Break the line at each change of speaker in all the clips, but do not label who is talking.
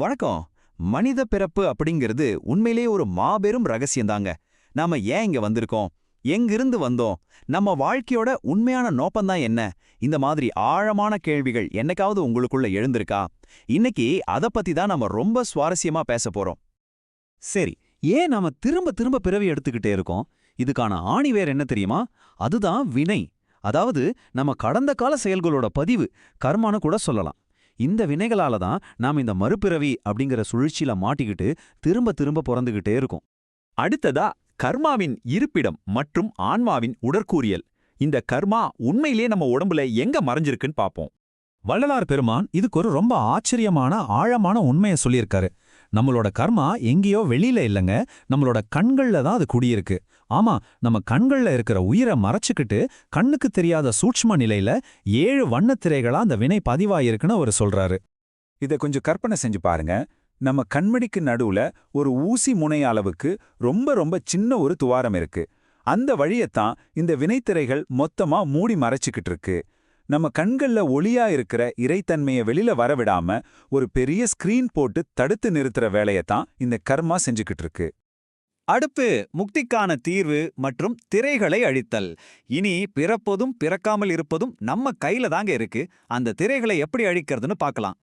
வணக்கம். மனித பிறப்பு அப்படிங்கிறது உண்மையிலேயே ஒரு மாபெரும் ரகசியம்தாங்க. நாம ஏன் இங்க வந்திருக்கோம், எங்கிருந்து வந்தோம், நம்ம வாழ்க்கையோட உண்மையான நோக்கம்தான் என்ன? இந்த மாதிரி ஆழமான கேள்விகள் என்னைக்காவது உங்களுக்குள்ள எழுந்திருக்கா? இன்னைக்கு அத பத்தி தான் நாம ரொம்ப சுவாரஸ்யமா பேச போறோம்.
சரி, ஏன் நாம திரும்ப திரும்ப பிறவி எடுத்துக்கிட்டே இருக்கோம்? இதுக்கான ஆணிவேர் என்ன தெரியுமா? அதுதான் வினை. அதாவது நம்ம கடந்த கால செயல்களோட பதிவு, கர்மான்னு கூட சொல்லலாம். இந்த வினைகளால தான் நாம இந்த மறுபிறவி அப்படிங்கிற சுழற்சியில மாட்டிக்கிட்டு திரும்ப திரும்ப பிறந்துகிட்டே இருக்கோம்.
அடுத்ததா கர்மாவின் இருப்பிடம் மற்றும் ஆன்மாவின் உடற்கூறியல். இந்த கர்மா உண்மையிலே நம்ம உடம்புல எங்க மறைஞ்சிருக்குன்னு பாப்போம்.
வள்ளலார் பெருமான் இதுக்கு ஒரு ரொம்ப ஆச்சரியமான ஆழமான உண்மையை சொல்லியிருக்காரு. நம்மளோட கர்மா எங்கேயோ வெளியில இல்லைங்க, நம்மளோட கண்கள்ல தான் அது குடியிருக்கு. ஆமா, நம்ம கண்கள்ல இருக்கிற உயிரை மறைச்சுக்கிட்டு கண்ணுக்கு தெரியாத சூட்ச்ம நிலையில 7 வண்ணத்திரைகளா அந்த வினை பதிவாயிருக்குன்னு அவர் சொல்றாரு.
இதை கொஞ்சம் கற்பனை செஞ்சு பாருங்க. நம்ம கண்மணிக்கு நடுவுல ஒரு ஊசி முனை அளவுக்கு ரொம்ப ரொம்ப சின்ன ஒரு துவாரம் இருக்கு. அந்த வழியத்தான் இந்த வினைத்திரைகள் மொத்தமா மூடி மறைச்சுக்கிட்டு இருக்கு. நம்ம கண்கள்ல ஒளியா இருக்கிற இறைத்தன்மையை வெளியில வரவிடாம ஒரு பெரிய ஸ்கிரீன் போட்டு தடுத்து நிறுத்துற வேலையத்தான் இந்த கர்மா செஞ்சுக்கிட்டு இருக்கு.
அடுப்பு முக்திக்கான தீர்வு மற்றும் திரைகளை அழித்தல். இனி பிறப்பதும் பிறக்காமல் இருப்பதும் நம்ம கையில தாங்க இருக்கு. அந்த திரைகளை எப்படி அழிக்கிறதுன்னு பார்க்கலாம்.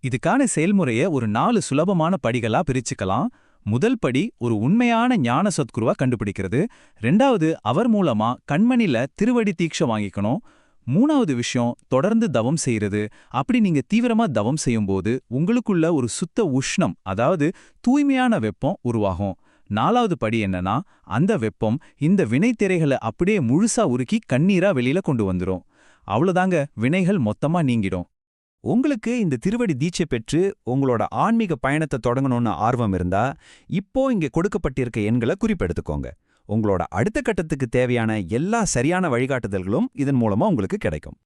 இதுக்கான செயல்முறையை ஒரு 4 சுலபமான படிகளா பிரிச்சுக்கலாம். முதல் படி ஒரு உண்மையான ஞான சத்குருவா கண்டுபிடிக்கிறது. 2வது அவர் மூலமா கண்மணில திருவடி தீட்சை வாங்கிக்கணும். 3வது விஷயம் தொடர்ந்து தவம் செய்யறது. அப்படி நீங்க தீவிரமா தவம் செய்யும்போது உங்களுக்குள்ள ஒரு சுத்த உஷ்ணம், அதாவது தூய்மையான வெப்பம் உருவாகும். 4வது படி என்னன்னா, அந்த வெப்பம் இந்த வினைத்திரைகளை அப்படியே முழுசா உருக்கி கண்ணீரா வெளியில கொண்டு வந்துரும். அவ்வளவுதாங்க, வினைகள் மொத்தமா நீங்கிடும்.
உங்களுக்கு இந்த திருவடி தீட்சை பெற்று உங்களோட ஆன்மீக பயணத்தை தொடங்கணும்னு ஆர்வம் இருந்தா, இப்போ இங்க கொடுக்கப்பட்டிருக்க எண்களை குறிப்பெடுத்துக்கோங்க. உங்களோட அடுத்த கட்டத்துக்கு தேவையான எல்லா சரியான வழிகாட்டுதல்களும் இதன் மூலமா உங்களுக்கு கிடைக்கும்.